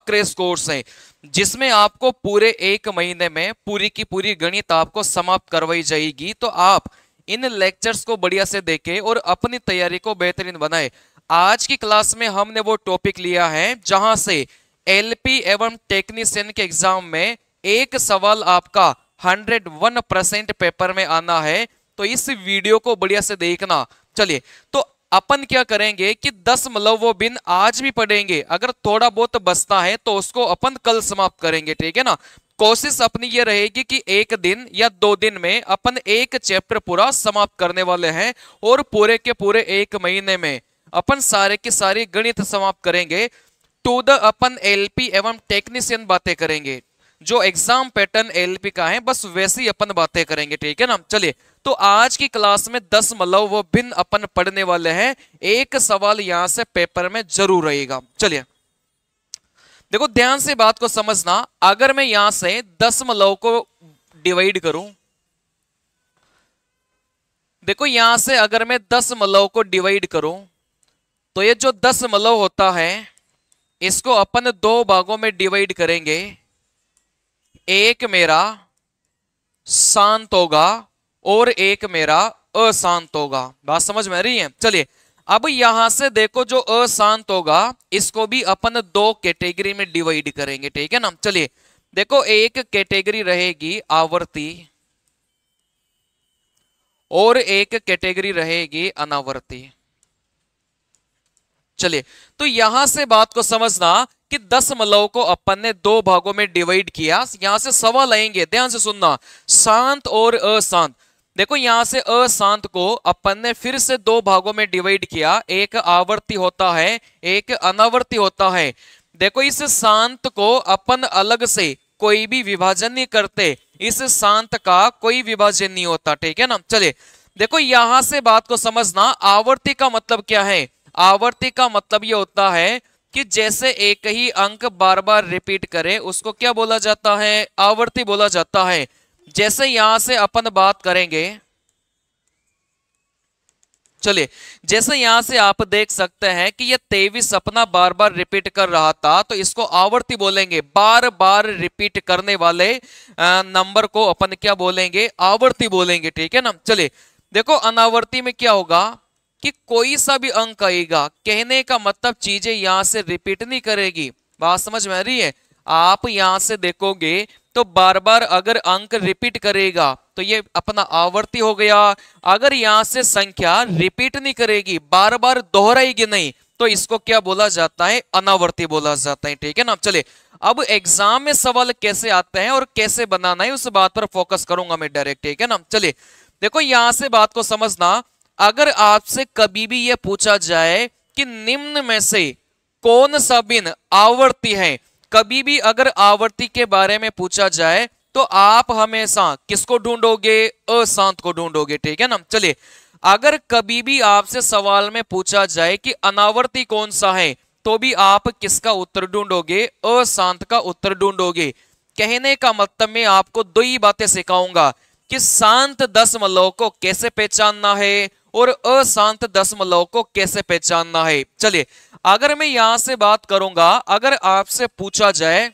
Crash course है जिसमें आपको पूरे 1 महीने में पूरी की पूरी गणित आपको समाप्त करवाई जाएगी। तो आप इन लेक्चर्स को बढ़िया से देखें और अपनी तैयारी को बेहतरीन बनाए। आज की क्लास में हमने वो टॉपिक लिया है जहां से एलपी एवं टेक्नीशियन के एग्जाम में एक सवाल आपका 101% पेपर में आना है। तो इस वीडियो को बढ़िया से देखना। चलिए, तो अपन क्या करेंगे कि 10 मलवो बिन आज भी पढ़ेंगे, अगर थोड़ा बहुत बचता है तो उसको अपन कल समाप्त करेंगे, ठीक है ना। कोशिश अपनी ये रहेगी कि 1 दिन या 2 दिन में अपन एक चैप्टर पूरा समाप्त करने वाले हैं और पूरे के पूरे 1 महीने में अपन सारे की सारी गणित समाप्त करेंगे। टू द अपन एलपी एवं टेक्नीशियन बातें करेंगे, जो एग्जाम पैटर्न एलपी का है बस वैसी अपन बातें करेंगे, ठीक है ना। चलिए, तो आज की क्लास में 10 मतलब वो भिन्न अपन पढ़ने वाले हैं। एक सवाल यहां से पेपर में जरूर रहेगा। चलिए देखो, ध्यान से बात को समझना। अगर मैं यहां से 10 मतलब को डिवाइड करूं, देखो यहां से अगर मैं 10 मतलब को डिवाइड करूं तो ये जो 10 मतलब होता है इसको अपन 2 भागों में डिवाइड करेंगे। एक मेरा शांत होगा और एक मेरा अशांत होगा। बात समझ में आ रही है। चलिए, अब यहां से देखो, जो अशांत होगा इसको भी अपन 2 कैटेगरी में डिवाइड करेंगे, ठीक है ना। चलिए देखो, एक कैटेगरी रहेगी आवर्ती और एक कैटेगरी रहेगी अनावर्ती। चलिए, तो यहां से बात को समझना कि 10 मतलब को अपन ने 2 भागों में डिवाइड किया। यहां से सवाल आएंगे, ध्यान से सुनना, शांत और अशांत। देखो यहां से अशांत को अपन ने फिर से 2 भागों में डिवाइड किया, एक आवर्ती होता है एक अनावर्ती होता है। देखो इस शांत को अपन अलग से कोई भी विभाजन नहीं करते, इस शांत का कोई विभाजन नहीं होता, ठीक है ना। चलिए देखो, यहां से बात को समझना, आवर्ती का मतलब क्या है। आवर्ती का मतलब यह होता है कि जैसे एक ही अंक बार बार रिपीट करे उसको क्या बोला जाता है, आवर्ती बोला जाता है। जैसे यहां से अपन बात करेंगे, चलिए जैसे यहां से आप देख सकते हैं कि ये 23 अपना बार बार रिपीट कर रहा था, तो इसको आवर्ती बोलेंगे। बार बार रिपीट करने वाले नंबर को अपन क्या बोलेंगे, आवर्ती बोलेंगे, ठीक है ना। चलिए देखो, अनावर्ती में क्या होगा कि कोई सा भी अंक आएगा, कहने का मतलब चीजें यहां से रिपीट नहीं करेगी। बात समझ में आ रही है। आप यहां से देखोगे तो बार बार अगर अंक रिपीट करेगा तो ये अपना आवर्ती हो गया। अगर यहां से संख्या रिपीट नहीं करेगी, बार बार दोहराएगी नहीं, तो इसको क्या बोला जाता है, अनावर्ती बोला जाता है, ठीक है ना। चलिए, अब एग्जाम में सवाल कैसे आते हैं और कैसे बनाना है उस बात पर फोकस करूंगा मैं डायरेक्ट, ठीक है ना। चलिए देखो, यहां से बात को समझना। अगर आपसे कभी भी यह पूछा जाए कि निम्न में से कौन सा बिन आवर्ती है, कभी भी अगर आवर्ती के बारे में पूछा जाए तो आप हमेशा किसको ढूंढोगे, अशांत को ढूंढोगे, ठीक है ना। चलिए, अगर कभी भी आपसे सवाल में पूछा जाए कि अनावर्ती कौन सा है तो भी आप किसका उत्तर ढूंढोगे, अशांत का उत्तर ढूंढोगे। कहने का मतलब मैं आपको 2 ही बातें सिखाऊंगा कि शांत 10 मतलब को कैसे पहचानना है और अशांत 10 मतलब को कैसे पहचानना है। चलिए, अगर मैं यहां से बात करूंगा, अगर आपसे पूछा जाए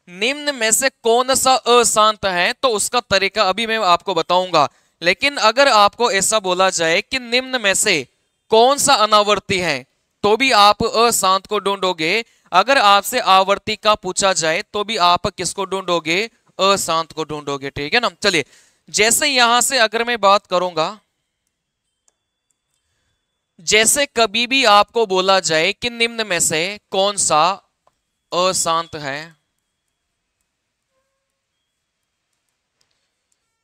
निम्न में से कौन सा अशांत है तो उसका तरीका अभी मैं आपको बताऊंगा। लेकिन अगर आपको ऐसा बोला जाए कि निम्न में से कौन सा अनावर्ती है तो भी आप अशांत को ढूंढोगे। अगर आपसे आवर्ती का पूछा जाए तो भी आप किसको ढूंढोगे, अशांत को ढूंढोगे, ठीक है ना। चलिए, जैसे यहां से अगर मैं बात करूंगा, जैसे कभी भी आपको बोला जाए कि निम्न में से कौन सा अशांत है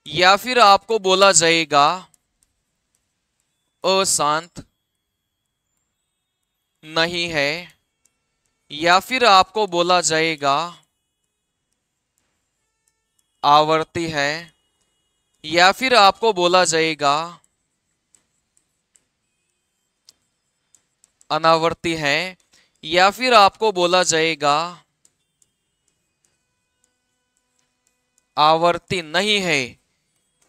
या फिर आपको बोला जाएगा अशांत नहीं है या फिर आपको बोला जाएगा आवर्ती है या फिर आपको बोला जाएगा अनावर्ती है या फिर आपको बोला जाएगा आवर्ती नहीं है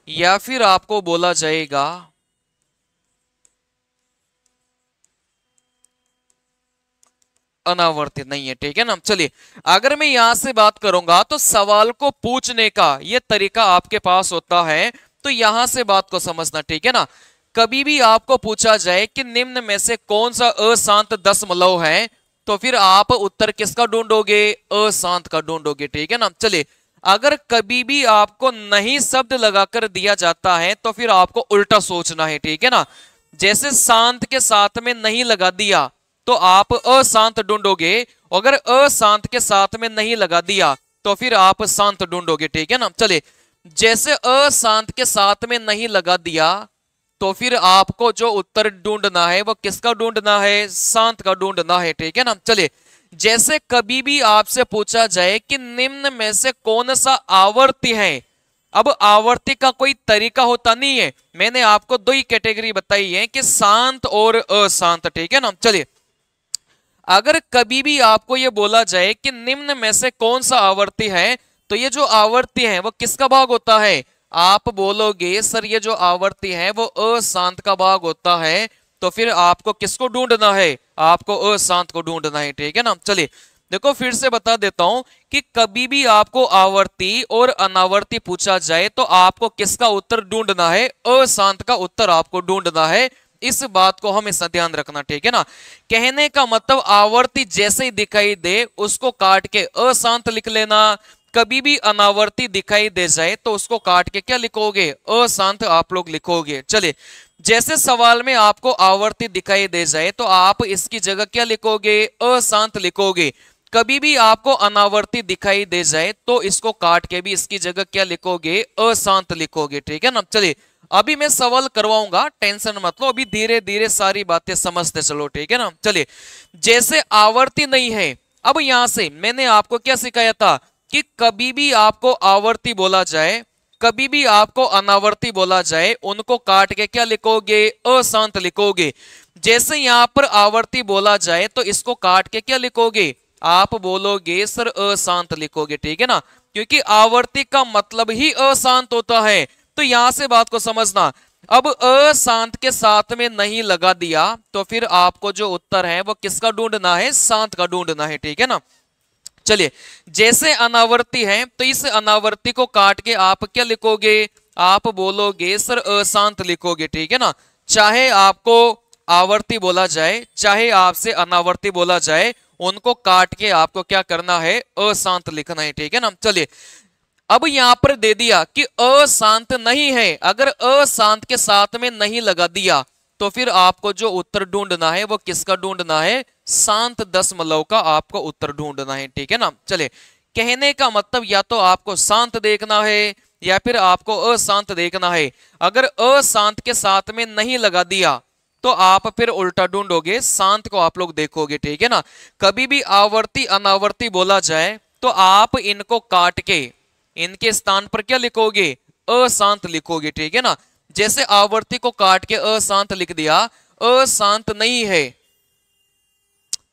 या फिर आपको बोला जाएगा अनावर्ती नहीं है, ठीक है ना। चलिए अगर मैं यहां से बात करूंगा तो सवाल को पूछने का ये तरीका आपके पास होता है, तो यहां से बात को समझना, ठीक है ना। कभी भी आपको पूछा जाए कि निम्न में से कौन सा अशांत दशमलव है, तो फिर आप उत्तर किसका ढूंढोगे, अशांत का ढूंढोगे, ठीक है ना। चलिए अगर कभी भी आपको नहीं शब्द लगाकर दिया जाता है तो फिर आपको उल्टा सोचना है, ठीक है ना। जैसे शांत के साथ में नहीं लगा दिया तो आप अशांत ढूंढोगे, अगर अशांत के साथ में नहीं लगा दिया तो फिर आप शांत ढूंढोगे, ठीक है ना। चलिए जैसे अशांत के साथ में नहीं लगा दिया तो फिर आपको जो उत्तर ढूंढना है वो किसका ढूंढना है, शांत का ढूंढना है, ठीक है ना। चलिए जैसे कभी भी आपसे पूछा जाए कि निम्न में से कौन सा आवर्ती है, अब आवर्ती का कोई तरीका होता नहीं है, मैंने आपको दो ही कैटेगरी बताई है कि शांत और अशांत, ठीक है ना। चलिए अगर कभी भी आपको यह बोला जाए कि निम्न में से कौन सा आवर्ती है, तो ये जो आवर्ती है वो किसका भाग होता है, आप बोलोगे सर ये जो आवर्ती है वो अशांत का भाग होता है, तो फिर आपको किसको ढूंढना है, आपको अशांत को ढूंढना है, ठीक है ना। चलिए देखो फिर से बता देता हूं कि कभी भी आपको आवर्ती और अनावर्ती पूछा जाए तो आपको किसका उत्तर ढूंढना है, अशांत का उत्तर आपको ढूंढना है। इस बात को हमेशा ध्यान रखना, ठीक है ना। कहने का मतलब आवर्ती जैसे ही दिखाई दे उसको काट के अशांत लिख लेना, कभी भी अनावर्ती दिखाई दे जाए तो उसको काट के क्या लिखोगे, अशांत आप लोग लिखोगे। चलिए जैसे सवाल में आपको आवर्ती दिखाई दे जाए तो आप इसकी जगह क्या लिखोगे, अशांत लिखोगे। कभी भी आपको अनावर्ती दिखाई दे जाए तो इसको काट के भी इसकी जगह क्या लिखोगे, अशांत लिखोगे, ठीक है ना। चलिए अभी मैं सवाल करवाऊंगा, टेंशन मत लो, अभी धीरे धीरे सारी बातें समझते चलो, ठीक है ना। चलिए जैसे आवर्ती नहीं है, अब यहां से मैंने आपको क्या सिखाया था कि कभी भी आपको आवर्ती बोला जाए, कभी भी आपको अनावर्ती बोला जाए, उनको काट के क्या लिखोगे, अशांत लिखोगे। जैसे यहां पर आवर्ती बोला जाए तो इसको काट के क्या लिखोगे, आप बोलोगे सर अशांत लिखोगे, ठीक है ना, क्योंकि आवर्ती का मतलब ही अशांत होता है। तो यहां से बात को समझना, अब अशांत के साथ में नहीं लगा दिया तो फिर आपको जो उत्तर है वो किसका ढूंढना है, शांत का ढूंढना है, ठीक है ना। चलिए जैसे अनावर्ती है तो इस अनावर्ती को काट के आप क्या लिखोगे, आप बोलोगे सर अशांत लिखोगे, ठीक है ना। चाहे आपको आवर्ती बोला जाए चाहे आपसे अनावर्ती बोला जाए, उनको काट के आपको क्या करना है, अशांत लिखना है, ठीक है ना। चलिए अब यहां पर दे दिया कि अशांत नहीं है, अगर अशांत के साथ में नहीं लगा दिया तो फिर आपको जो उत्तर ढूंढना है वो किसका ढूंढना है, शांत दशमलव का आपको उत्तर ढूंढना है, ठीक है ना। चलिए कहने का मतलब या तो आपको शांत देखना है या फिर आपको अशांत देखना है। अगर अशांत के साथ में नहीं लगा दिया तो आप फिर उल्टा ढूंढोगे, शांत को आप लोग देखोगे, ठीक है ना। कभी भी आवर्ती अनावर्ती बोला जाए तो आप इनको काट के इनके स्थान पर क्या लिखोगे, अशांत लिखोगे, ठीक है ना। जैसे आवर्ती को काट के अशांत लिख दिया, अशांत नहीं है,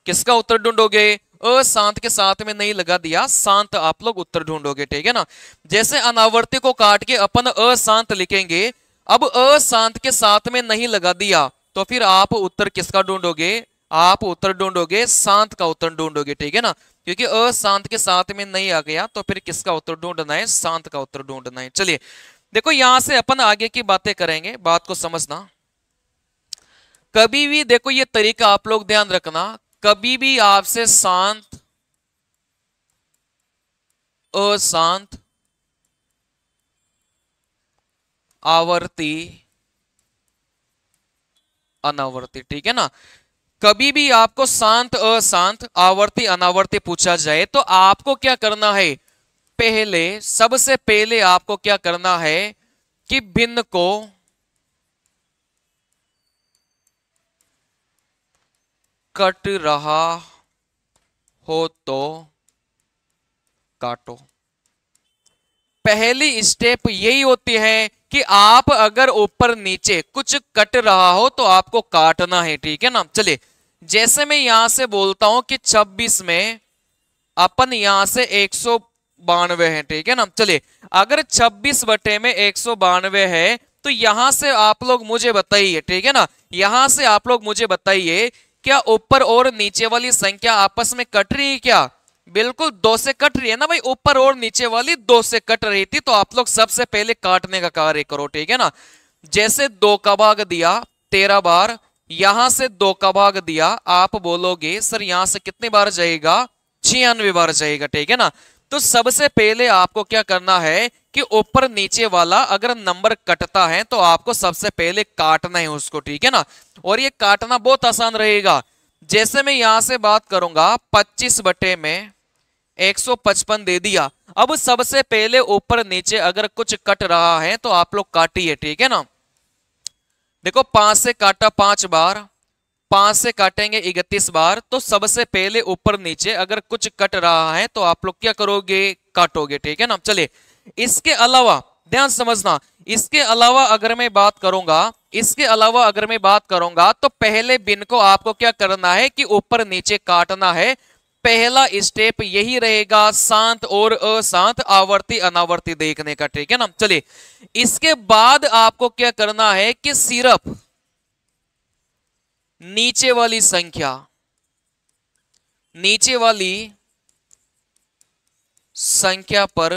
किसका उत्तर ढूंढोगे, अशांत के साथ में नहीं लगा दिया, शांत आप लोग उत्तर ढूंढोगे, ठीक है ना। जैसे अनावर्ती को काट के अपन अशांत लिखेंगे, अब अशांत के साथ में नहीं लगा दिया तो फिर आप उत्तर किसका ढूंढोगे, आप उत्तर ढूंढोगे शांत का उत्तर ढूंढोगे, ठीक है ना। क्योंकि अशांत के साथ में नहीं आ गया तो फिर किसका उत्तर ढूंढना है, शांत का उत्तर ढूंढना है। चलिए देखो यहां से अपन आगे की बातें करेंगे, बात को समझना। कभी भी देखो ये तरीका आप लोग ध्यान रखना, कभी भी आपसे शांत अशांत आवर्ती अनावर्ती, ठीक है ना। कभी भी आपको शांत अशांत आवर्ती अनावर्ती पूछा जाए तो आपको क्या करना है, पहले सबसे पहले आपको क्या करना है कि भिन्न को कट रहा हो तो काटो। पहली स्टेप यही होती है कि आप अगर ऊपर नीचे कुछ कट रहा हो तो आपको काटना है, ठीक है ना। चलिए जैसे मैं यहां से बोलता हूं कि 26 में अपन यहां से 192 है, ठीक है ना। चलिए अगर 26 बटे में 192 है तो यहां से आप लोग मुझे बताइए, ठीक है ना, यहां से आप लोग मुझे बताइए क्या ऊपर और नीचे वाली संख्या आपस में कट रही है क्या? बिल्कुल 2 से कट रही है ना भाई, ऊपर और नीचे वाली 2 से कट रही थी, तो आप लोग सबसे पहले काटने का कार्य करो, ठीक है ना। जैसे 2 का भाग दिया 13 बार, यहां से 2 का भाग दिया, आप बोलोगे सर यहां से कितनी बार जाएगा? 96 बार जाएगा, ठीक है ना। तो सबसे पहले आपको क्या करना है कि ऊपर नीचे वाला अगर नंबर कटता है तो आपको सबसे पहले काटना है उसको, ठीक है ना। और ये काटना बहुत आसान रहेगा। जैसे मैं यहां से बात करूंगा 25 बटे में 155 दे दिया। अब सबसे पहले ऊपर नीचे अगर कुछ कट रहा है तो आप लोग काटिए, ठीक है ना। देखो 5 से काटा 5 बार, 5 से काटेंगे 31 बार, तो सबसे पहले ऊपर नीचे अगर कुछ कट रहा है तो आप लोग क्या करोगे? काटोगे, ठीक है ना। चलिए इसके अलावा ध्यान समझना, इसके अलावा अगर मैं बात करूंगा तो पहले बिन को आपको क्या करना है कि ऊपर नीचे काटना है। पहला स्टेप यही रहेगा, शांत और अशांत, आवर्ती अनावर्ती देखने का, ठीक है ना। चलिए इसके बाद आपको क्या करना है कि सिर्फ नीचे वाली संख्या पर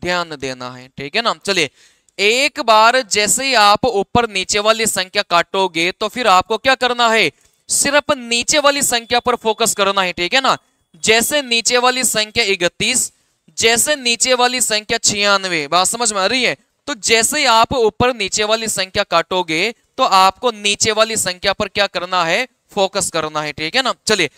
ध्यान देना है, ठीक है ना। चलिए एक बार जैसे ही आप ऊपर नीचे वाली संख्या काटोगे तो फिर आपको क्या करना है? सिर्फ नीचे वाली संख्या पर फोकस करना है, ठीक है ना। जैसे नीचे वाली संख्या 31, जैसे नीचे वाली संख्या 96, बात समझ में आ रही है। तो जैसे ही आप ऊपर नीचे वाली संख्या काटोगे तो आपको नीचे वाली संख्या पर क्या करना है? फोकस करना है, ठीक है ना। चलिए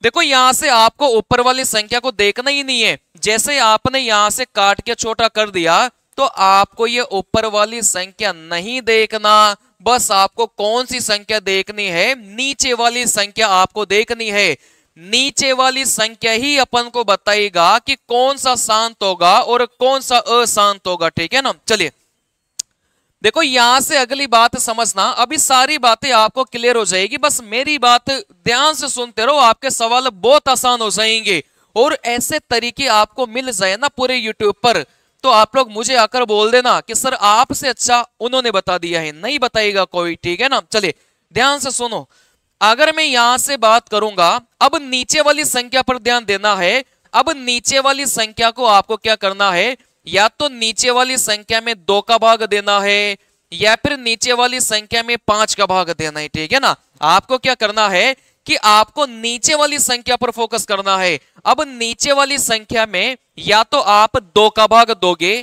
देखो यहां से आपको ऊपर वाली संख्या को देखना ही नहीं है। जैसे आपने यहां से काट के छोटा कर दिया तो आपको ये ऊपर वाली संख्या नहीं देखना, बस आपको कौन सी संख्या देखनी है? नीचे वाली संख्या आपको देखनी है। नीचे वाली संख्या ही अपन को बताएगा कि कौन सा शांत होगा और कौन सा अशांत होगा, ठीक है ना। चलिए देखो यहां से अगली बात समझना, अभी सारी बातें आपको क्लियर हो जाएगी, बस मेरी बात ध्यान से सुनते रहो, आपके सवाल बहुत आसान हो जाएंगे। और ऐसे तरीके आपको मिल जाए ना पूरे यूट्यूब पर, तो आप लोग मुझे आकर बोल देना कि सर आपसे अच्छा उन्होंने बता दिया है, नहीं बताएगा कोई, ठीक है ना। चलिए ध्यान से सुनो, अगर मैं यहां से बात करूंगा, अब नीचे वाली संख्या पर ध्यान देना है। अब नीचे वाली संख्या को आपको क्या करना है? या तो नीचे वाली संख्या में 2 का भाग देना है या फिर नीचे वाली संख्या में 5 का भाग देना है, ठीक है ना। आपको क्या करना है कि आपको नीचे वाली संख्या पर फोकस करना है। अब नीचे वाली संख्या में या तो आप 2 का भाग दोगे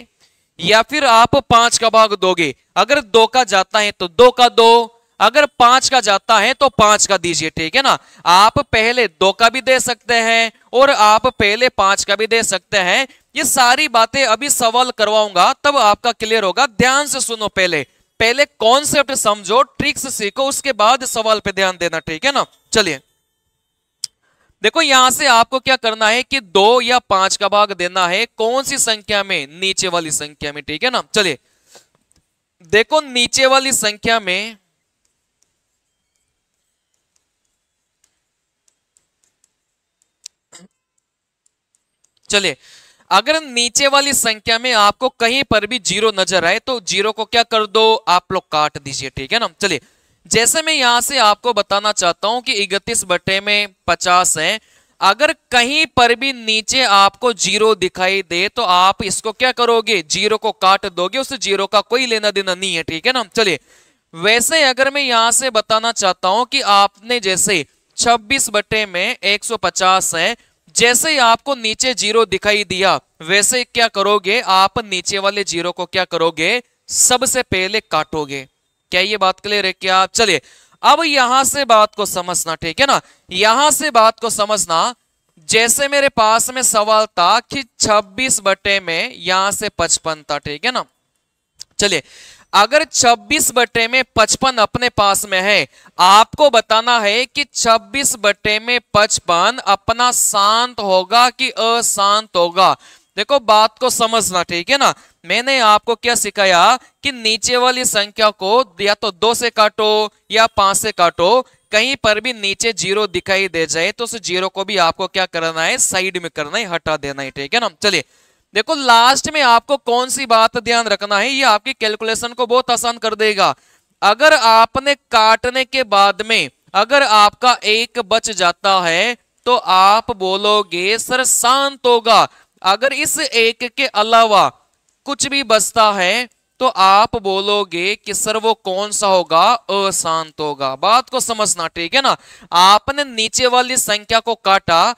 या फिर आप 5 का भाग दोगे। अगर 2 का जाता है तो 2 का दो, अगर 5 का जाता है तो 5 का दीजिए, ठीक है ना। आप पहले 2 का भी दे सकते हैं और आप पहले 5 का भी दे सकते हैं। ये सारी बातें अभी सवाल करवाऊंगा तब आपका क्लियर होगा। ध्यान से सुनो, पहले कॉन्सेप्ट समझो, ट्रिक्स सीखो, उसके बाद सवाल पे ध्यान देना, ठीक है ना। चलिए देखो यहां से आपको क्या करना है कि 2 या 5 का भाग देना है, कौन सी संख्या में? नीचे वाली संख्या में, ठीक है ना। चलिए देखो नीचे वाली संख्या में चलिए अगर नीचे वाली संख्या में आपको कहीं पर भी 0 नजर आए तो 0 को क्या कर दो? आप लोग काट दीजिए, ठीक है ना। चलिए जैसे मैं यहां से आपको बताना चाहता हूं कि 31 बटे में 50 है, अगर कहीं पर भी नीचे आपको 0 दिखाई दे तो आप इसको क्या करोगे? 0 को काट दोगे, उस 0 का कोई लेना देना नहीं है, ठीक है ना। चलिए वैसे अगर मैं यहां से बताना चाहता हूं कि आपने जैसे 26 बटे में 150 है, जैसे ही आपको नीचे 0 दिखाई दिया वैसे क्या करोगे? आप नीचे वाले 0 को क्या करोगे? सबसे पहले काटोगे। क्या ये बात क्लियर है क्या? चलिए अब यहां से बात को समझना, ठीक है ना। यहां से बात को समझना, जैसे मेरे पास में सवाल था कि 26 बटे में यहां से 55 था, ठीक है ना। चलिए अगर 26 बटे में 55 अपने पास में है, आपको बताना है कि 26 बटे में 55 अपना शांत होगा कि अशांत होगा। देखो बात को समझना, ठीक है ना। मैंने आपको क्या सिखाया कि नीचे वाली संख्या को या तो 2 से काटो या 5 से काटो, कहीं पर भी नीचे 0 दिखाई दे जाए तो उस 0 को भी आपको क्या करना है? साइड में करना है, हटा देना है, ठीक है ना। चलिए देखो लास्ट में आपको कौन सी बात ध्यान रखना है, ये आपकी कैलकुलेशन को बहुत आसान कर देगा। अगर आपने काटने के बाद में अगर आपका एक बच जाता है तो आप बोलोगे सर शांत होगा। अगर इस एक के अलावा कुछ भी बचता है तो आप बोलोगे कि सर वो कौन सा होगा, अशांत होगा। बात को समझना, ठीक है ना। आपने नीचे वाली संख्या को काटा,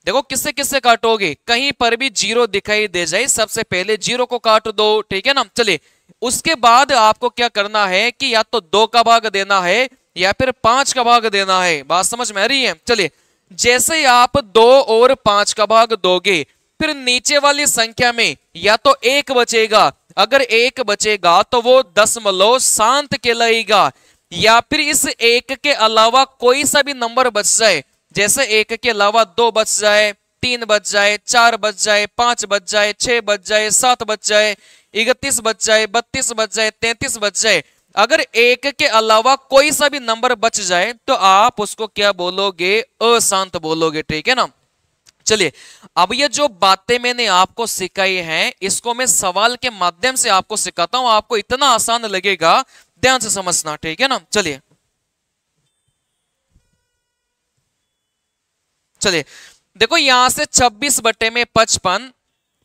देखो किससे किससे काटोगे, कहीं पर भी जीरो दिखाई दे जाए सबसे पहले जीरो को काट दो, ठीक है ना। चलिए उसके बाद आपको क्या करना है कि या तो 2 का भाग देना है या फिर 5 का भाग देना है। बात समझ में आ रही है। चलिए जैसे ही आप 2 और 5 का भाग दोगे फिर नीचे वाली संख्या में या तो 1 बचेगा, अगर 1 बचेगा तो वो दशमलव शांत कहलाएगा, या फिर इस 1 के अलावा कोई सा भी नंबर बच जाए, जैसे 1 के अलावा 2 बच जाए, 3 बच जाए, 4 बच जाए, 5 बच जाए, 6 बच जाए, 7 बच जाए, 31 बच जाए, 32 बच जाए, 33 बच जाए, अगर 1 के अलावा कोई सा भी नंबर बच जाए तो आप उसको क्या बोलोगे, अशांत बोलोगे, ठीक है ना। चलिए अब ये जो बातें मैंने आपको सिखाई हैं इसको मैं सवाल के माध्यम से आपको सिखाता हूं, आपको इतना आसान लगेगा, ध्यान से समझना, ठीक है ना। चलिए चलिए देखो यहां से 26 बटे में 55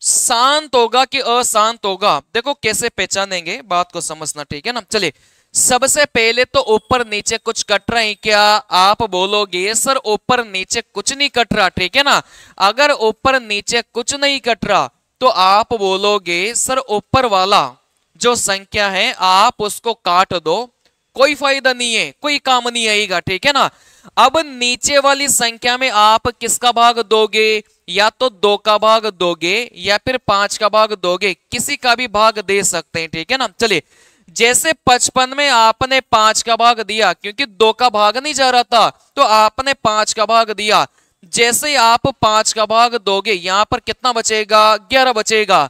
शांत होगा कि अशांत होगा, देखो कैसे पहचानेंगे, बात को समझना, ठीक है ना। चलिए सबसे पहले तो ऊपर नीचे कुछ कट रहा है क्या, आप बोलोगे सर ऊपर नीचे कुछ नहीं कट रहा, ठीक है ना। अगर ऊपर नीचे कुछ नहीं कट रहा तो आप बोलोगे सर ऊपर वाला जो संख्या है आप उसको काट दो, कोई फायदा नहीं है, कोई काम नहीं आएगा, ठीक है ना। अब नीचे वाली संख्या में आप किसका भाग दोगे, या तो 2 का भाग दोगे या फिर 5 का भाग दोगे, किसी का भी भाग दे सकते हैं, ठीक है ना। चलिए जैसे 55 में आपने 5 का भाग दिया, क्योंकि 2 का भाग नहीं जा रहा था तो आपने 5 का भाग दिया, जैसे ही आप 5 का भाग दोगे यहां पर कितना बचेगा, 11 बचेगा।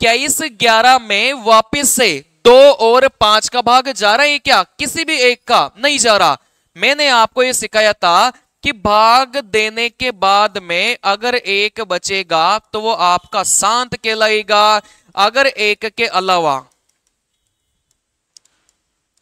क्या इस 11 में वापिस से 2 और 5 का भाग जा रहा है क्या, किसी भी एक का नहीं जा रहा। मैंने आपको यह सिखाया था कि भाग देने के बाद में अगर 1 बचेगा तो वो आपका शांत कहलाएगा, अगर 1 के अलावा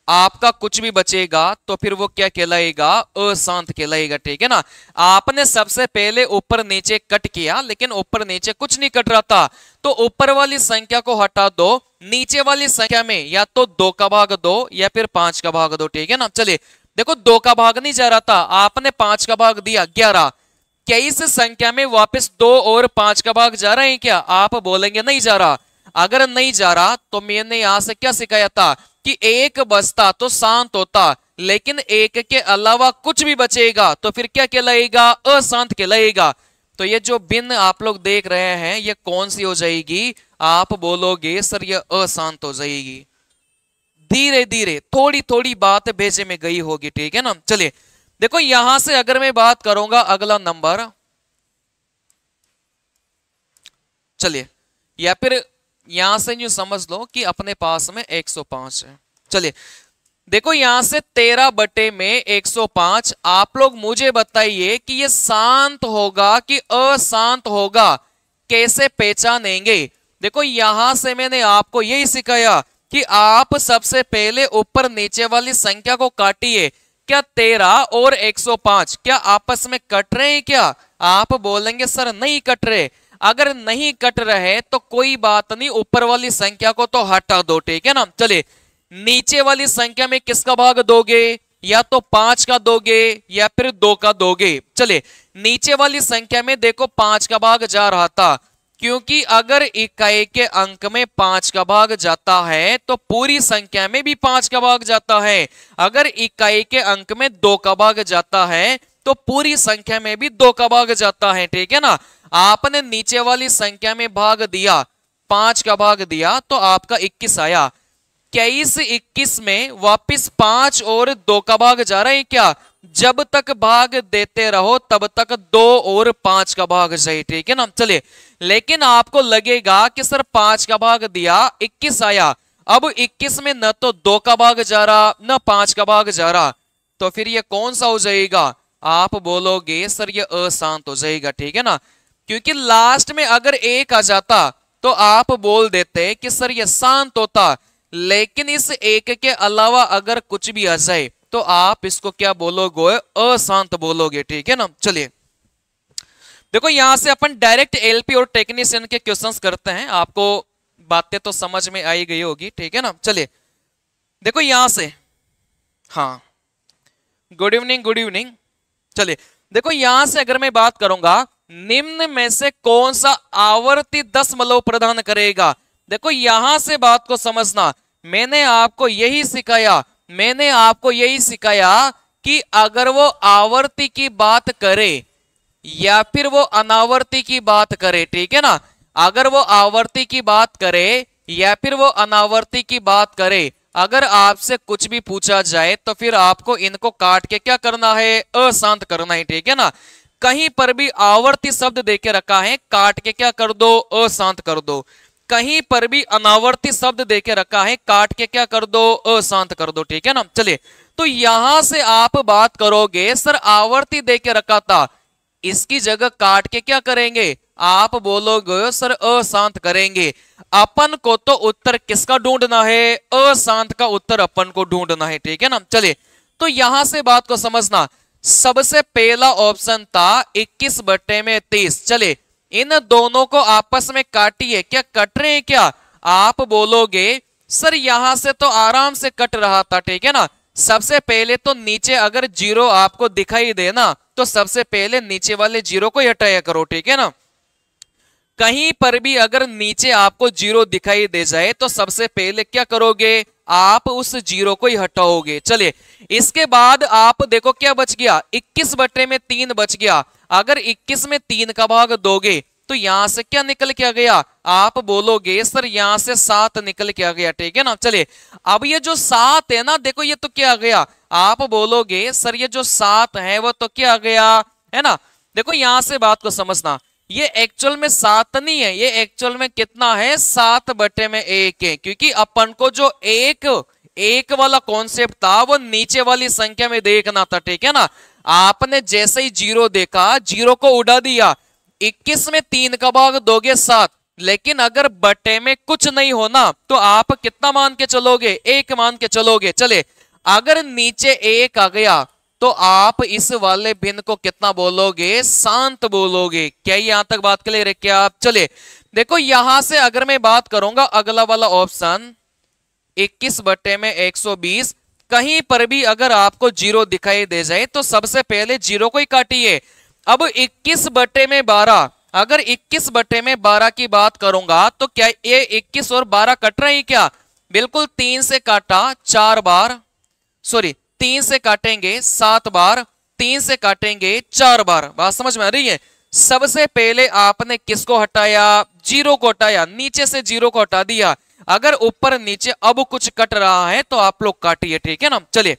आपका कुछ भी बचेगा तो फिर वो क्या कहलाएगा, अशांत कहलाएगा, ठीक है ना। आपने सबसे पहले ऊपर नीचे कट किया लेकिन ऊपर नीचे कुछ नहीं कट रहा था तो ऊपर वाली संख्या को हटा दो, नीचे वाली संख्या में या तो 2 का भाग दो या फिर 5 का भाग दो, ठीक है ना। चलिए देखो 2 का भाग नहीं जा रहा था, आपने 5 का भाग दिया 11, क्या इस संख्या में वापस 2 और 5 का भाग जा रहा है क्या, आप बोलेंगे नहीं जा रहा। अगर नहीं जा रहा तो मैंने यहां से क्या सिखाया था कि 1 बचता तो शांत होता, लेकिन 1 के अलावा कुछ भी बचेगा तो फिर क्या कहलाएगा, अशांत कहलाएगा। तो ये जो भिन्न आप लोग देख रहे हैं ये कौन सी हो जाएगी, आप बोलोगे सर ये अशांत हो जाएगी। धीरे धीरे थोड़ी थोड़ी बात भेजे में गई होगी, ठीक है ना। चलिए देखो यहां से अगर मैं बात करूंगा अगला नंबर, चलिए या फिर यहां से यूं समझ लो कि अपने पास में 105 है। चलिए देखो यहां से 13 बटे में 105, आप लोग मुझे बताइए कि ये शांत होगा कि अशांत होगा, कैसे पहचानेंगे। देखो यहां से मैंने आपको यही सिखाया कि आप सबसे पहले ऊपर नीचे वाली संख्या को काटिए, क्या 13 और 105 क्या आपस में कट रहे हैं क्या, आप बोलेंगे सर नहीं कट रहे। अगर नहीं कट रहे तो कोई बात नहीं, ऊपर वाली संख्या को तो हटा दो, ठीक है ना। चलिए नीचे वाली संख्या में किसका भाग दोगे, या तो 5 का दोगे या फिर 2 का दोगे। चलिए नीचे वाली संख्या में देखो 5 का भाग जा रहा था, क्योंकि अगर इकाई के अंक में 5 का भाग जाता है तो पूरी संख्या में भी 5 का भाग जाता है, अगर इकाई के अंक में 2 का भाग जाता है तो पूरी संख्या में भी 2 का भाग जाता है, ठीक है ना। आपने नीचे वाली संख्या में भाग दिया, 5 का भाग दिया तो आपका 21 आया, क्या इस 21 में वापिस 5 और 2 का भाग जा रहा है क्या, जब तक भाग देते रहो तब तक 2 और 5 का भाग जाए, ठीक है ना। चलिए लेकिन आपको लगेगा कि सर 5 का भाग दिया 21 आया, अब 21 में न तो 2 का भाग जा रहा न 5 का भाग जा रहा, तो फिर ये कौन सा हो जाएगा, आप बोलोगे सर ये अशांत हो जाएगा, ठीक है ना। क्योंकि लास्ट में अगर 1 आ जाता तो आप बोल देते कि सर ये शांत होता, लेकिन इस एक के अलावा अगर कुछ भी आ जाए तो आप इसको क्या बोलोगे, अशांत बोलोगे, ठीक है ना। चलिए देखो यहां से अपन डायरेक्ट एलपी और टेक्नीशियन के क्वेश्चंस करते हैं, आपको बातें तो समझ में आई गई होगी, ठीक है ना। चलिए देखो यहां से, हाँ गुड इवनिंग गुड इवनिंग। चलिए देखो यहां से अगर मैं बात करूंगा, निम्न में से कौन सा आवर्ती दशमलव प्रदान करेगा। देखो यहां से बात को समझना, मैंने आपको यही सिखाया कि अगर वो आवर्ती की बात करे या फिर वो अनावर्ती की बात करे, ठीक है ना। अगर वो आवर्ती की बात करे या फिर वो अनावर्ती की बात करे, अगर आपसे कुछ भी पूछा जाए तो फिर आपको इनको काट के क्या करना है, अशांत करना है, ठीक है ना। कहीं पर भी आवर्ती शब्द देके रखा है, काट के क्या कर दो, अशांत कर दो। कहीं पर भी अनावर्ती शब्द देके रखा है, काट के क्या कर दो, अशांत कर दो, ठीक है ना। चलिए तो यहां से आप बात करोगे सर आवर्ती देके रखा था, इसकी जगह काट के क्या करेंगे, आप बोलोगे सर अशांत करेंगे। अपन को तो उत्तर किसका ढूंढना है, अशांत का उत्तर अपन को ढूंढना है, ठीक है ना। चलिए तो यहां से बात को समझना, सबसे पहला ऑप्शन था 21/30। चले इन दोनों को आपस में काटिए, क्या कट रहे हैं क्या, आप बोलोगे सर यहां से तो आराम से कट रहा था, ठीक है ना। सबसे पहले तो नीचे अगर जीरो आपको दिखाई देना तो सबसे पहले नीचे वाले जीरो को हटाया करो, ठीक है ना। कहीं पर भी अगर नीचे आपको जीरो दिखाई दे जाए तो सबसे पहले क्या करोगे, आप उस जीरो को ही हटाओगे। चलिए इसके बाद आप देखो क्या बच गया, 21/3 बच गया। अगर 21 में 3 का भाग दोगे तो यहां से क्या निकल के आ गया, आप बोलोगे सर यहां से 7 निकल के आ गया, ठीक है ना। चलिए अब ये जो 7 है ना, देखो ये तो क्या आ गया, आप बोलोगे सर ये जो 7 है वो तो क्या आ गया, है ना। देखो यहां से बात को समझना, ये एक्चुअल में 7 नहीं है, ये एक्चुअल में कितना है, 7/1 है। क्योंकि अपन को जो एक वाला कॉन्सेप्ट था वो नीचे वाली संख्या में देखना था, ठीक है ना। आपने जैसे ही जीरो देखा, जीरो को उड़ा दिया, 21 में 3 का भाग दोगे 7, लेकिन अगर बटे में कुछ नहीं होना तो आप कितना मान के चलोगे, 1 मान के चलोगे। चले अगर नीचे 1 आ गया तो आप इस वाले भिन्न को कितना बोलोगे, शांत बोलोगे। क्या यहां तक बात क्लियर है क्या आप। चले देखो यहां से अगर मैं बात करूंगा अगला वाला ऑप्शन 21/120, कहीं पर भी अगर आपको जीरो दिखाई दे जाए तो सबसे पहले जीरो को ही काटिए। अब 21/12, अगर 21/12 की बात करूंगा तो क्या ये 21 और 12 कट रहे हैं क्या, बिल्कुल 3 से काटा 4 बार, सॉरी 3 से काटेंगे 7 बार, 3 से काटेंगे 4 बार। बात समझ में आ रही है। सबसे पहले आपने किसको हटाया, जीरो को हटाया, नीचे से जीरो को हटा दिया। अगर ऊपर नीचे अब कुछ कट रहा है तो आप लोग काटिए, ठीक है ना। चलिए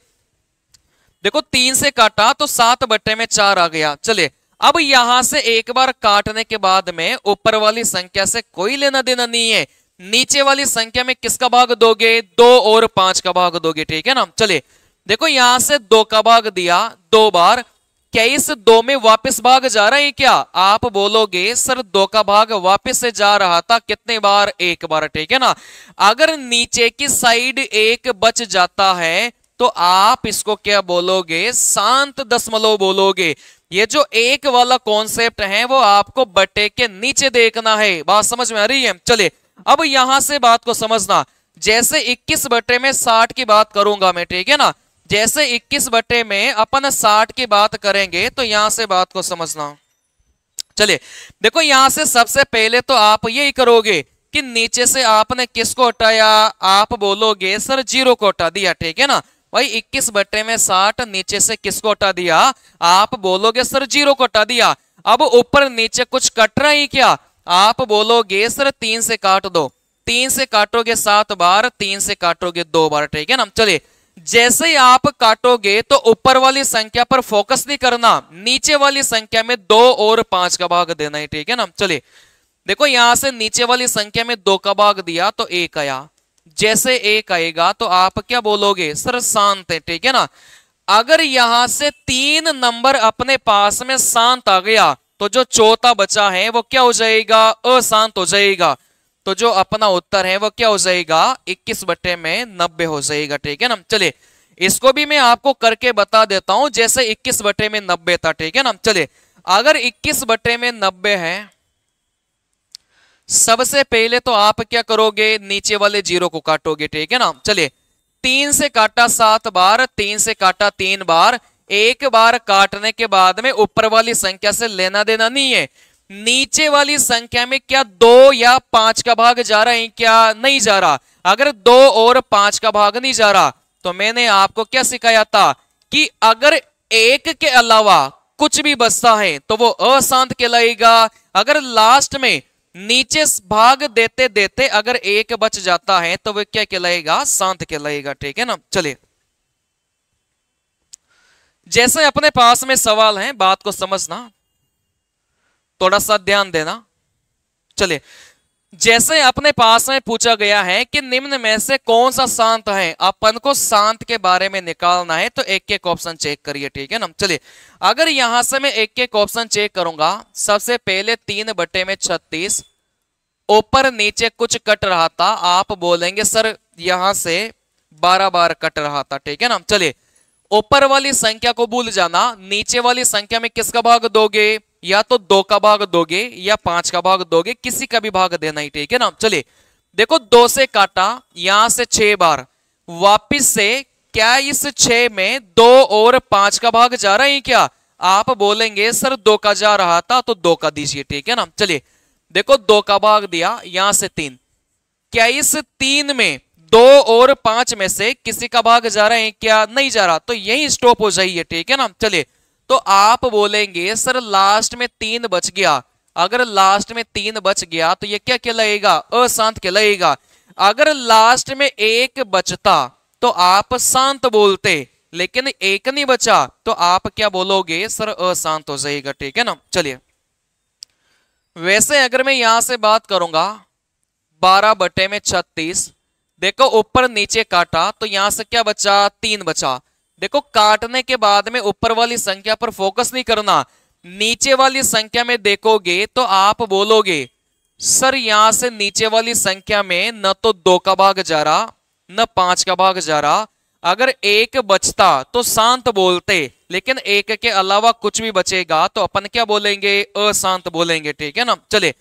देखो 3 से काटा तो 7/4 आ गया। चलिए अब यहां से एक बार काटने के बाद में ऊपर वाली संख्या से कोई लेना देना नहीं है, नीचे वाली संख्या में किसका भाग दोगे, 2 और 5 का भाग दोगे, ठीक है ना। चलिए देखो यहां से 2 का भाग दिया 2 बार, क्या इस 2 में वापस भाग जा रहा है क्या, आप बोलोगे सर 2 का भाग वापस से जा रहा था, कितने बार, 1 बार, ठीक है ना। अगर नीचे की साइड 1 बच जाता है तो आप इसको क्या बोलोगे, शांत दशमलव बोलोगे। ये जो 1 वाला कॉन्सेप्ट है वो आपको बटे के नीचे देखना है। बात समझ में आ रही है। चलिए अब यहां से बात को समझना, जैसे 21/60 की बात करूंगा मैं, ठीक है ना। जैसे 21/में अपन 60 की बात करेंगे तो यहां से बात को समझना। चलिए देखो यहां से सबसे पहले तो आप यही करोगे कि नीचे से आपने किसको हटाया, आप बोलोगे सर जीरो को हटा दिया, ठीक है ना। भाई 21/60 नीचे से किसको हटा दिया, आप बोलोगे सर जीरो को हटा दिया। अब ऊपर नीचे कुछ कट रहा है क्या, आप बोलोगे सर 3 से काट दो, 3 से काटोगे 7 बार, 3 से काटोगे 2 बार, ठीक है ना। चलिए जैसे ही आप काटोगे तो ऊपर वाली संख्या पर फोकस नहीं करना, नीचे वाली संख्या में 2 और 5 का भाग देना है, ठीक है ना। चलिए देखो यहां से नीचे वाली संख्या में 2 का भाग दिया तो 1 आया, जैसे 1 आएगा तो आप क्या बोलोगे, सर शांत है, ठीक है ना। अगर यहां से 3 नंबर अपने पास में शांत आ गया तो जो चौथा बचा है वो क्या हो जाएगा, अशांत हो जाएगा। तो जो अपना उत्तर है वो क्या हो जाएगा, 21/90 हो जाएगा। ठीक है ना। चलिए इसको भी मैं आपको करके बता देता हूं, जैसे 21/90 था। ठीक है ना। चलिए अगर 21/90 है, सबसे पहले तो आप क्या करोगे, नीचे वाले जीरो को काटोगे। ठीक है ना। चलिए 3 से काटा 7 बार, 3 से काटा 3 बार, एक बार काटने के बाद में ऊपर वाली संख्या से लेना देना नहीं है। नीचे वाली संख्या में क्या 2 या 5 का भाग जा रहा है, क्या नहीं जा रहा। अगर 2 और 5 का भाग नहीं जा रहा तो मैंने आपको क्या सिखाया था कि अगर एक के अलावा कुछ भी बचता है तो वो अशांत कहलाएगा। अगर लास्ट में नीचे भाग देते देते अगर एक बच जाता है तो वह क्या कहलाएगा, शांत कहलाएगा। ठीक है ना। चलिए जैसे अपने पास में सवाल है, बात को समझना, थोड़ा सा ध्यान देना। चलिए जैसे अपने पास में पूछा गया है कि निम्न में से कौन सा शांत है, अपन को शांत के बारे में निकालना है, तो एक एक ऑप्शन चेक करिए। ठीक है ना। चलिए अगर यहां से मैं एक एक ऑप्शन चेक करूंगा, सबसे पहले 3/36 ऊपर नीचे कुछ कट रहा था, आप बोलेंगे सर यहां से 12 बार कट रहा था। ठीक है ना। चलिए ऊपर वाली संख्या को भूल जाना, नीचे वाली संख्या में किसका भाग दोगे, या तो 2 का भाग दोगे या 5 का भाग दोगे, किसी का भी भाग देना ही। ठीक है ना। चलिए देखो 2 से काटा, यहां से 6 बार, वापिस से क्या इस 6 में 2 और 5 का भाग जा रहा है क्या, आप बोलेंगे सर 2 का जा रहा था तो 2 का दीजिए। ठीक है ना। चलिए देखो 2 का भाग दिया, यहां से 3, क्या इस 3 में 2 और 5 में से किसी का भाग जा रहा है क्या, नहीं जा रहा, तो यही स्टॉप हो जाइए। ठीक है ना। चलिए तो आप बोलेंगे सर लास्ट में 3 बच गया, अगर लास्ट में 3 बच गया तो ये क्या कहलाएगा, अशांत कहलाएगा। अगर लास्ट में 1 बचता तो आप शांत बोलते, लेकिन 1 नहीं बचा तो आप क्या बोलोगे, सर अशांत हो जाएगा। ठीक है ना। चलिए वैसे अगर मैं यहां से बात करूंगा 12/36, देखो ऊपर नीचे काटा तो यहां से क्या बचा, 3 बचा। देखो काटने के बाद में ऊपर वाली संख्या पर फोकस नहीं करना, नीचे वाली संख्या में देखोगे तो आप बोलोगे सर यहां से नीचे वाली संख्या में न तो 2 का भाग जा रहा न 5 का भाग जा रहा, अगर 1 बचता तो शांत बोलते, लेकिन 1 के अलावा कुछ भी बचेगा तो अपन क्या बोलेंगे, अशांत बोलेंगे। ठीक है ना। चलिए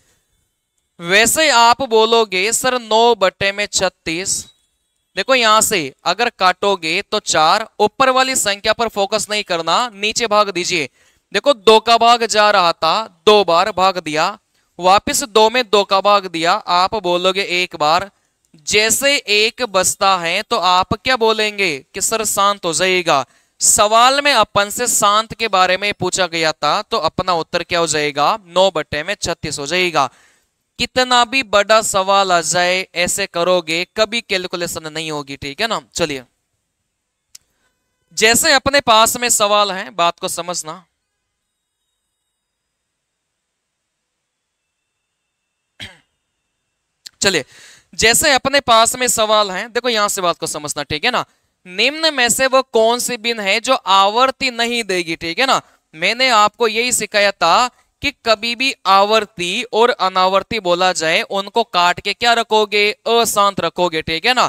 वैसे आप बोलोगे सर 9/36, देखो यहां से अगर काटोगे तो 4, ऊपर वाली संख्या पर फोकस नहीं करना, नीचे भाग दीजिए। देखो 2 का भाग जा रहा था, 2 बार भाग दिया, वापस 2 में 2 का भाग दिया, आप बोलोगे 1 बार। जैसे 1 बचता है तो आप क्या बोलेंगे कि सर शांत हो जाएगा। सवाल में अपन से शांत के बारे में पूछा गया था तो अपना उत्तर क्या हो जाएगा, 9/36 हो जाएगा। कितना भी बड़ा सवाल आ जाए ऐसे करोगे कभी कैलकुलेशन नहीं होगी। ठीक है ना। चलिए जैसे अपने पास में सवाल है, बात को समझना, चलिए जैसे अपने पास में सवाल है, देखो यहां से बात को समझना। ठीक है ना। निम्न में से वो कौन सी बिन है जो आवर्ती नहीं देगी। ठीक है ना। मैंने आपको यही सिखाया था कि कभी भी आवर्ती और अनावर्ती बोला जाए उनको काट के क्या रखोगे, अशांत रखोगे। ठीक है ना।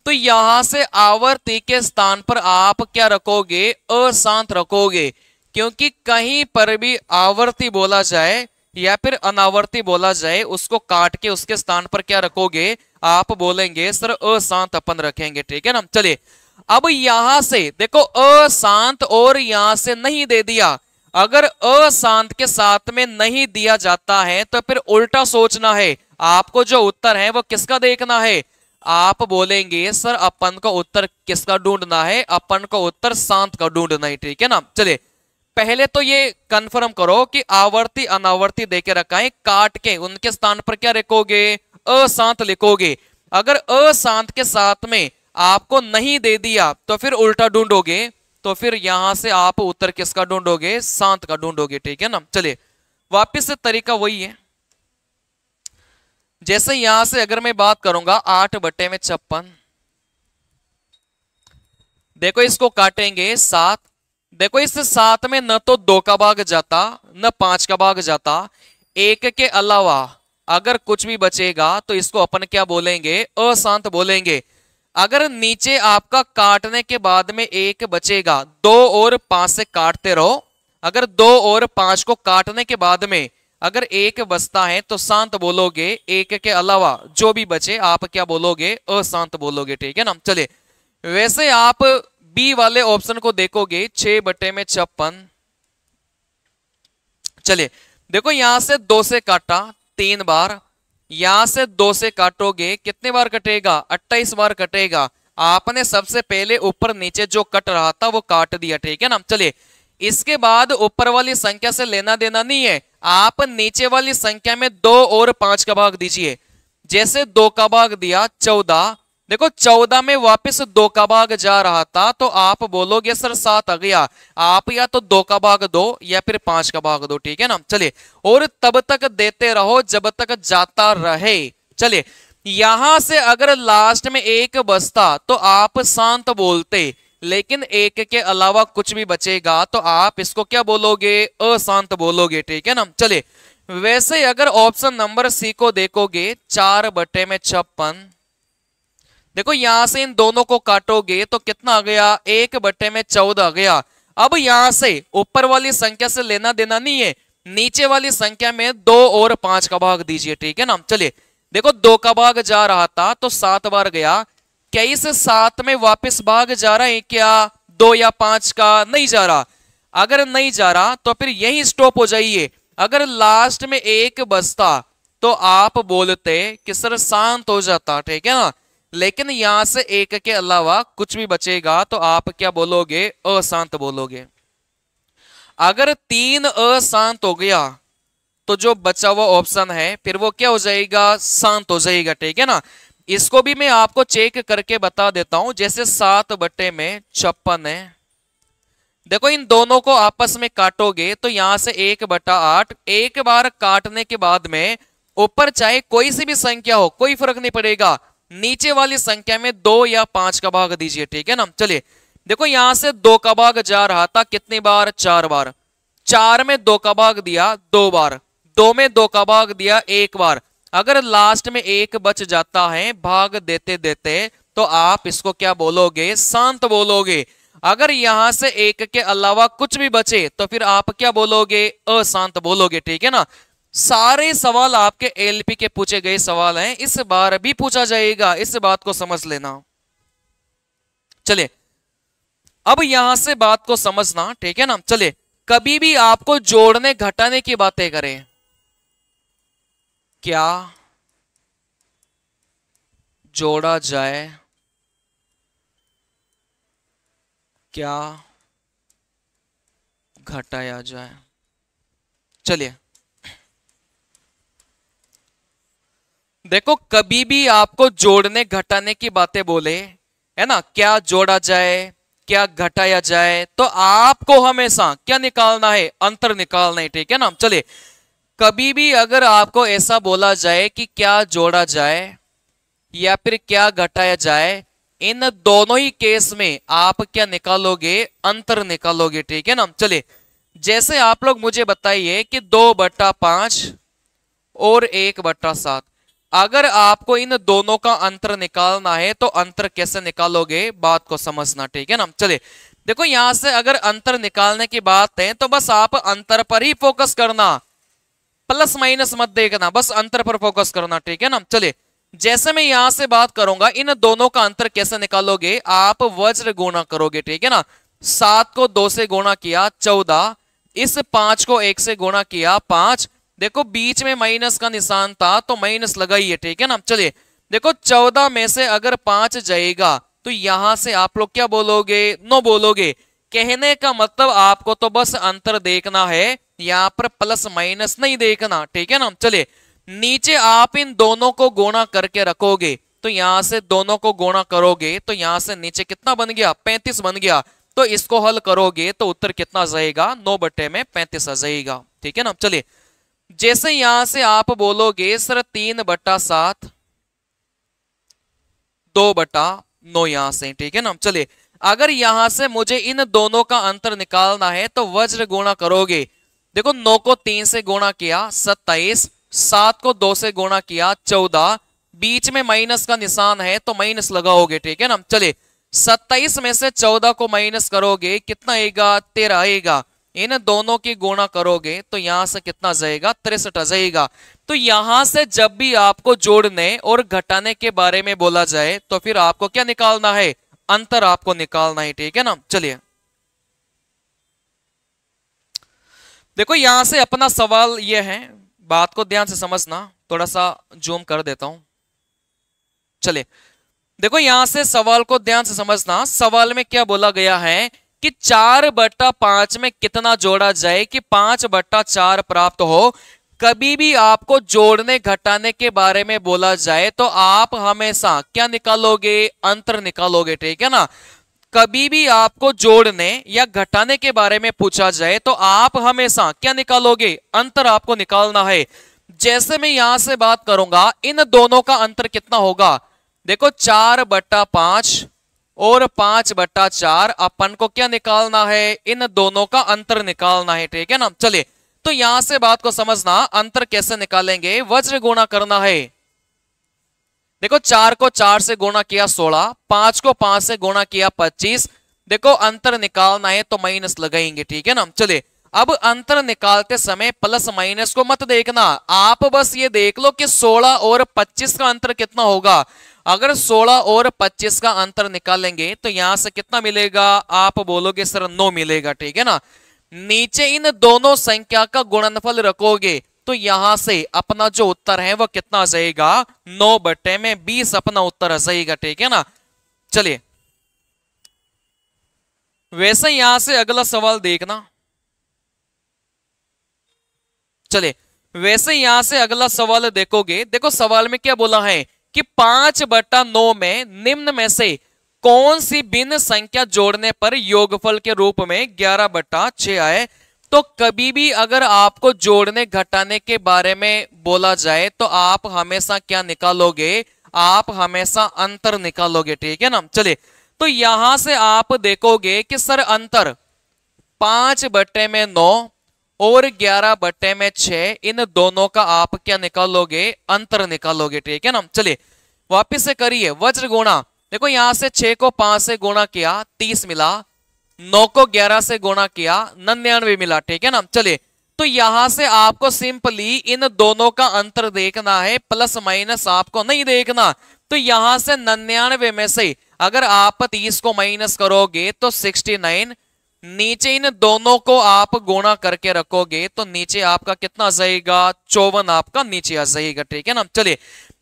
तो यहां से आवर्ती के स्थान पर आप क्या रखोगे, अशांत रखोगे, क्योंकि कहीं पर भी आवर्ती बोला जाए या फिर अनावर्ती बोला जाए उसको काट के उसके स्थान पर क्या रखोगे, आप बोलेंगे सर अशांत अपन रखेंगे। ठीक है ना। चलिए अब यहां से देखो अशांत और यहां से नहीं दे दिया, अगर अशांत के साथ में नहीं दिया जाता है तो फिर उल्टा सोचना है, आपको जो उत्तर है वो किसका देखना है, आप बोलेंगे सर अपन को उत्तर किसका ढूंढना है, अपन को उत्तर शांत का ढूंढना है। ठीक है ना। चलिए पहले तो ये कंफर्म करो कि आवर्ती अनावर्ती देके रखा है, काट के उनके स्थान पर क्या रखोगे, अशांत लिखोगे। अगर अशांत के साथ में आपको नहीं दे दिया तो फिर उल्टा ढूंढोगे, तो फिर यहां से आप उत्तर किसका ढूंढोगे, शांत का ढूंढोगे। ठीक है ना। चलिए वापिस से तरीका वही है, जैसे यहां से अगर मैं बात करूंगा 8/56, देखो इसको काटेंगे 7, देखो इस 7 में न तो 2 का भाग जाता न 5 का भाग जाता, 1 के अलावा अगर कुछ भी बचेगा तो इसको अपन क्या बोलेंगे, अशांत बोलेंगे। अगर नीचे आपका काटने के बाद में एक बचेगा, 2 और 5 से काटते रहो, अगर 2 और 5 को काटने के बाद में अगर एक बचता है तो शांत बोलोगे, एक के अलावा जो भी बचे आप क्या बोलोगे, अशांत बोलोगे। ठीक है ना। चलिए वैसे आप बी वाले ऑप्शन को देखोगे 6/56। चलिए देखो यहां से 2 से काटा 3 बार, यहां से 2 से काटोगे कितने बार कटेगा, 28 बार कटेगा। आपने सबसे पहले ऊपर नीचे जो कट रहा था वो काट दिया। ठीक है ना। चलिए इसके बाद ऊपर वाली संख्या से लेना देना नहीं है, आप नीचे वाली संख्या में 2 और 5 का भाग दीजिए। जैसे 2 का भाग दिया 14, देखो 14 में वापस 2 का भाग जा रहा था तो आप बोलोगे सर 7 आ गया। आप या तो 2 का भाग दो या फिर 5 का भाग दो। ठीक है ना। चलिए और तब तक देते रहो जब तक जाता रहे। चलिए यहां से अगर लास्ट में एक बचता तो आप शांत बोलते, लेकिन एक के अलावा कुछ भी बचेगा तो आप इसको क्या बोलोगे, अशांत बोलोगे। ठीक है ना। चलिए वैसे अगर ऑप्शन नंबर सी को देखोगे 4/56, देखो यहां से इन दोनों को काटोगे तो कितना आ गया, 1/14 आ गया। अब यहां से ऊपर वाली संख्या से लेना देना नहीं है, नीचे वाली संख्या में 2 और 5 का भाग दीजिए। ठीक है ना। चलिए देखो 2 का भाग जा रहा था तो 7 बार गया, क्या इस 7 में वापस भाग जा रहा है क्या, 2 या 5 का, नहीं जा रहा। अगर नहीं जा रहा तो फिर यही स्टॉप हो जाइए। अगर लास्ट में एक बचता तो आप बोलते कि सर शांत हो जाता। ठीक है ना। लेकिन यहां से एक के अलावा कुछ भी बचेगा तो आप क्या बोलोगे, अशांत बोलोगे। अगर 3 अशांत हो गया तो जो बचा हुआ ऑप्शन है फिर वो क्या हो जाएगा, शांत हो जाएगा। ठीक है ना। इसको भी मैं आपको चेक करके बता देता हूं। जैसे 7/56 है, देखो इन दोनों को आपस में काटोगे तो यहां से 1/8, एक बार काटने के बाद में ऊपर चाहे कोई सी भी संख्या हो कोई फर्क नहीं पड़ेगा, नीचे वाली संख्या में 2 या 5 का भाग दीजिए। ठीक है ना। चलिए देखो यहां से 2 का भाग जा रहा था कितनी बार, 4 बार। 4 में 2 का भाग दिया 2 बार, 2 में 2 का भाग दिया 1 बार। अगर लास्ट में एक बच जाता है भाग देते देते तो आप इसको क्या बोलोगे, शांत बोलोगे। अगर यहां से एक के अलावा कुछ भी बचे तो फिर आप क्या बोलोगे, अशांत बोलोगे। ठीक है ना। सारे सवाल आपके एलपी के पूछे गए सवाल हैं, इस बार भी पूछा जाएगा, इस बात को समझ लेना। चलिए अब यहां से बात को समझना। ठीक है ना। चलिए कभी भी आपको जोड़ने घटाने की बातें करें, क्या जोड़ा जाए, क्या घटाया जाए। चलिए देखो कभी भी आपको जोड़ने घटाने की बातें बोले है ना, क्या जोड़ा जाए क्या घटाया जाए, तो आपको हमेशा क्या निकालना है, अंतर निकालना है। ठीक है ना। चलिए कभी भी अगर आपको ऐसा बोला जाए कि क्या जोड़ा जाए या फिर क्या घटाया जाए, इन दोनों ही केस में आप क्या निकालोगे, अंतर निकालोगे। ठीक है ना। चलिए जैसे आप लोग मुझे बताइए कि 2/5 और 1/7, अगर आपको इन दोनों का अंतर निकालना है तो अंतर कैसे निकालोगे, बात को समझना। ठीक है ना। चलिए देखो यहां से अगर अंतर निकालने की बात है तो बस आप अंतर पर ही फोकस करना, प्लस माइनस मत देखना, बस अंतर पर फोकस करना। ठीक है ना। चलिए जैसे मैं यहां से बात करूंगा इन दोनों का अंतर कैसे निकालोगे, आप वज्र गुणा करोगे। ठीक है ना। 7 को 2 से गुणा किया 14, इस 5 को 1 से गुणा किया 5, देखो बीच में माइनस का निशान था तो माइनस लगाइए। ठीक है ना। चलिए देखो 14 में से अगर 5 जाएगा तो यहां से आप लोग क्या बोलोगे, नो बोलोगे। कहने का मतलब आपको तो बस अंतर देखना है, यहां पर प्लस माइनस नहीं देखना। ठीक है ना। चलिए नीचे आप इन दोनों को गुणा करके रखोगे तो यहां से दोनों को गुणा करोगे तो यहां से नीचे कितना बन गया, 35 बन गया। तो इसको हल करोगे तो उत्तर कितना जाएगा, 9/35 आ जाएगा। ठीक है ना। चलिए जैसे यहां से आप बोलोगे सर 3/7, 2/9 यहां से। ठीक है ना। चलिए अगर यहां से मुझे इन दोनों का अंतर निकालना है तो वज्र गुणा करोगे, देखो 9 को 3 से गुणा किया 27, 7 को 2 से गुणा किया 14, बीच में माइनस का निशान है तो माइनस लगाओगे, ठीक है ना। चलिए 27 में से 14 को माइनस करोगे कितना आएगा, 13 आएगा। इन दोनों की गुणा करोगे तो यहां से कितना जाएगा, 63 आ जाएगा। तो यहां से जब भी आपको जोड़ने और घटाने के बारे में बोला जाए तो फिर आपको क्या निकालना है, अंतर आपको निकालना है, ठीक है ना। चलिए देखो यहां से अपना सवाल यह है, बात को ध्यान से समझना, थोड़ा सा जूम कर देता हूं। चलिए देखो यहां से सवाल को ध्यान से समझना। सवाल में क्या बोला गया है कि 4/5 में कितना जोड़ा जाए कि 5/4 प्राप्त हो। कभी भी आपको जोड़ने घटाने के बारे में बोला जाए तो आप हमेशा क्या निकालोगे, अंतर निकालोगे, ठीक है ना। कभी भी आपको जोड़ने या घटाने के बारे में पूछा जाए तो आप हमेशा क्या निकालोगे, अंतर आपको निकालना है। जैसे मैं यहां से बात करूंगा, इन दोनों का अंतर कितना होगा, देखो 4/5 और 5/4 अपन को क्या निकालना है, इन दोनों का अंतर निकालना है, ठीक है ना। चलिए तो यहां से बात को समझना, अंतर कैसे निकालेंगे, वज्र गुणा करना है। देखो 4 को 4 से गुणा किया 16, 5 को 5 से गुणा किया 25। देखो अंतर निकालना है तो माइनस लगाएंगे, ठीक है ना। चलिए अब अंतर निकालते समय प्लस माइनस को मत देखना, आप बस ये देख लो कि 16 और 25 का अंतर कितना होगा। अगर 16 और 25 का अंतर निकालेंगे तो यहां से कितना मिलेगा, आप बोलोगे सर 9 मिलेगा, ठीक है ना। नीचे इन दोनों संख्या का गुणनफल रखोगे तो यहां से अपना जो उत्तर है वो कितना आ जाएगा, 9/20 अपना उत्तर आ जाएगा, ठीक है ना। चलिए वैसे यहां से अगला सवाल देखना। चलिए वैसे यहां से अगला सवाल देखोगे, देखो सवाल में क्या बोला है कि 5/9 में निम्न में से कौन सी भिन्न संख्या जोड़ने पर योगफल के रूप में 11/6 आए। तो कभी भी अगर आपको जोड़ने घटाने के बारे में बोला जाए तो आप हमेशा क्या निकालोगे, आप हमेशा अंतर निकालोगे, ठीक है ना। चलिए तो यहां से आप देखोगे कि सर अंतर 5/9 और 11/6, इन दोनों का आप क्या निकालोगे, अंतर निकालोगे, ठीक है ना। चलिए वापिस से करिए, वज्र गुणा। देखो यहां से 6 को 5 से गुणा किया 30 मिला, 9 को 11 से गुणा किया 99 मिला, ठीक है ना। चलिए तो यहां से आपको सिंपली इन दोनों का अंतर देखना है, प्लस माइनस आपको नहीं देखना। तो यहां से 99 में से अगर आप 30 को माइनस करोगे तो 69, नीचे इन दोनों को आप गुणा करके रखोगे तो नीचे आपका कितना आ जाएगा, 54 आपका नीचे आ जाएगा, ठीक है ना। चलिए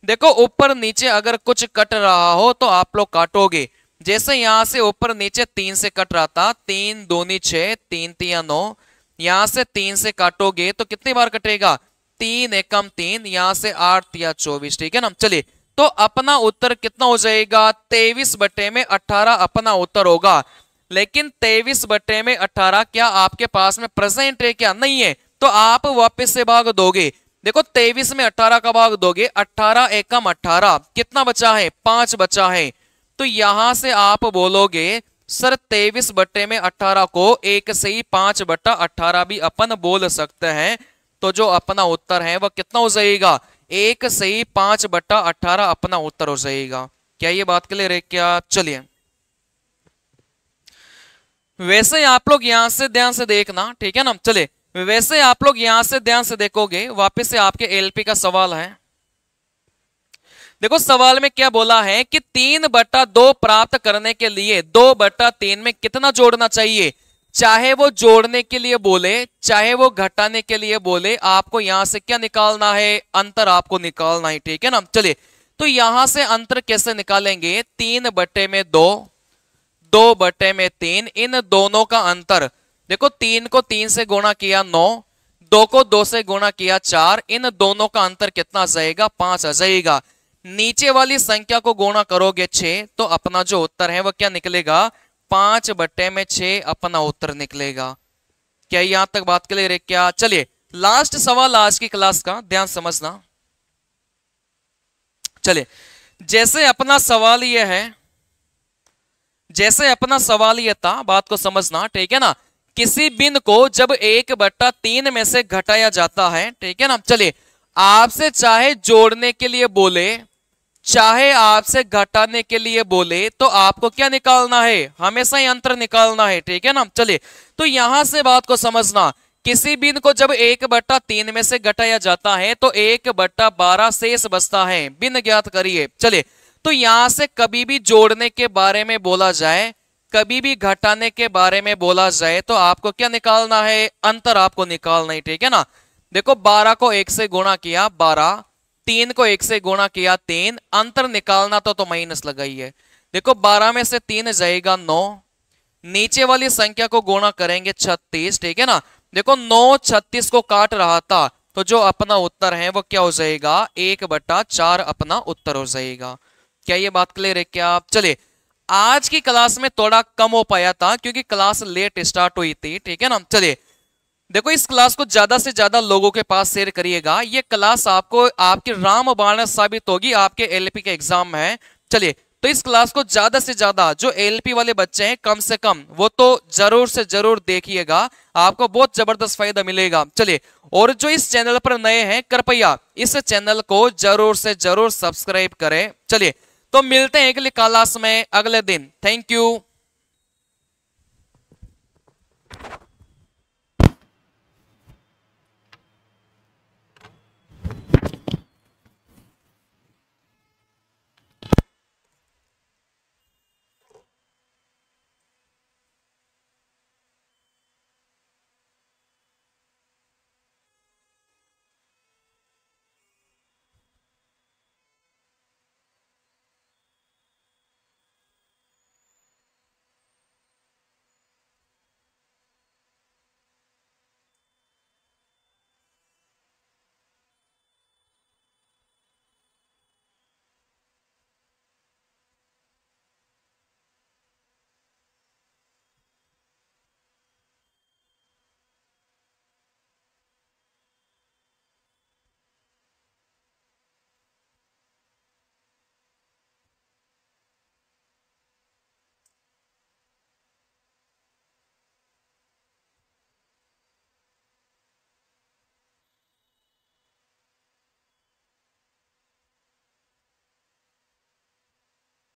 देखो ऊपर नीचे अगर कुछ कट रहा हो तो आप लोग काटोगे। जैसे यहां से ऊपर नीचे 3 से कट रहा था, 3 दूनी 6, 3 तिया 9, यहां से 3 से काटोगे तो कितनी बार कटेगा, 3 एकम 3, यहां से 8 तिया 24, ठीक है ना। चलिए तो अपना उत्तर कितना हो जाएगा, 23/18 अपना उत्तर होगा। लेकिन 23/18 क्या आपके पास में प्रेजेंट है, क्या नहीं है, तो आप वापस से भाग दोगे। देखो 23 में 18 का भाग दोगे, 18 एकम 18, कितना बचा है, 5 बचा है। तो यहां से आप बोलोगे सर 23/18 को 1 से ही 5/18 भी अपन बोल सकते हैं। तो जो अपना उत्तर है वह कितना हो जाएगा, 1 से ही 5/18 अपना उत्तर हो जाएगा। क्या ये बात क्लियर है क्या। चलिए वैसे आप लोग यहां से ध्यान से देखना, ठीक है ना। चलिए वैसे आप लोग यहां से ध्यान से देखोगे, वापस से आपके एलपी का सवाल है। देखो सवाल में क्या बोला है कि 3/2 प्राप्त करने के लिए 2/3 में कितना जोड़ना चाहिए। चाहे वो जोड़ने के लिए बोले चाहे वो घटाने के लिए बोले, आपको यहां से क्या निकालना है, अंतर आपको निकालना है, ठीक है ना। चलिए तो यहां से अंतर कैसे निकालेंगे, 3/2, 2/3, इन दोनों का अंतर। देखो 3 को 3 से गुणा किया 9, 2 को 2 से गुणा किया 4, इन दोनों का अंतर कितना आ जाएगा, 5 आ जाएगा। नीचे वाली संख्या को गुणा करोगे 6 तो अपना जो उत्तर है वह क्या निकलेगा, 5/6 अपना उत्तर निकलेगा। क्या यहां तक बात क्लियर है क्या। चलिए लास्ट सवाल आज की क्लास का, ध्यान समझना। चलिए जैसे अपना सवाल यह है, जैसे अपना सवाल यह था, बात को समझना, ठीक है ना। किसी बिन को जब 1/3 में से घटाया जाता है, ठीक है ना। चलिए आपसे चाहे जोड़ने के लिए बोले, चाहे आपसे घटाने के लिए बोले, तो आपको क्या निकालना है, हमेशा ही अंतर निकालना है, ठीक है ना। चलिए, तो यहां से बात को समझना, किसी बिन को जब 1/3 में से घटाया जाता है तो 1/12 शेष बचता है, बिन ज्ञात करिए। चलिए, तो यहां से कभी भी जोड़ने के बारे में बोला जाए, कभी भी घटाने के बारे में बोला जाए, तो आपको क्या निकालना है, अंतर आपको निकालना है, ठीक है ना। देखो, 12 को 1 से गुणा किया 12, 3 को 1 से गुणा किया 3, अंतर निकालना तो माइनस लगाइए। देखो, 12 में से 3 जाएगा 9, नीचे वाली संख्या को गुणा करेंगे 36, ठीक है ना। देखो, 9 36 को काट रहा था, तो जो अपना उत्तर है वो क्या हो जाएगा, 1/4 अपना उत्तर हो जाएगा। क्या ये बात क्लियर है क्या। चलिए, आज की क्लास में थोड़ा कम हो पाया था क्योंकि क्लास लेट स्टार्ट हुई थी, ठीक है ना। चलिए, देखो, इस क्लास को ज्यादा से ज्यादा लोगों के पास शेयर करिएगा। ये क्लास आपको आपकी रामबाण साबित होगी आपके एलपी के एग्जाम में। चलिए, तो इस क्लास को ज्यादा से ज्यादा जो एलपी वाले बच्चे हैं कम से कम वो तो जरूर से जरूर देखिएगा, आपको बहुत जबरदस्त फायदा मिलेगा। चलिए, और जो इस चैनल पर नए हैं कृपया इस चैनल को जरूर से जरूर सब्सक्राइब करें। चलिए, तो मिलते हैं अगली क्लास में अगले दिन। Thank you.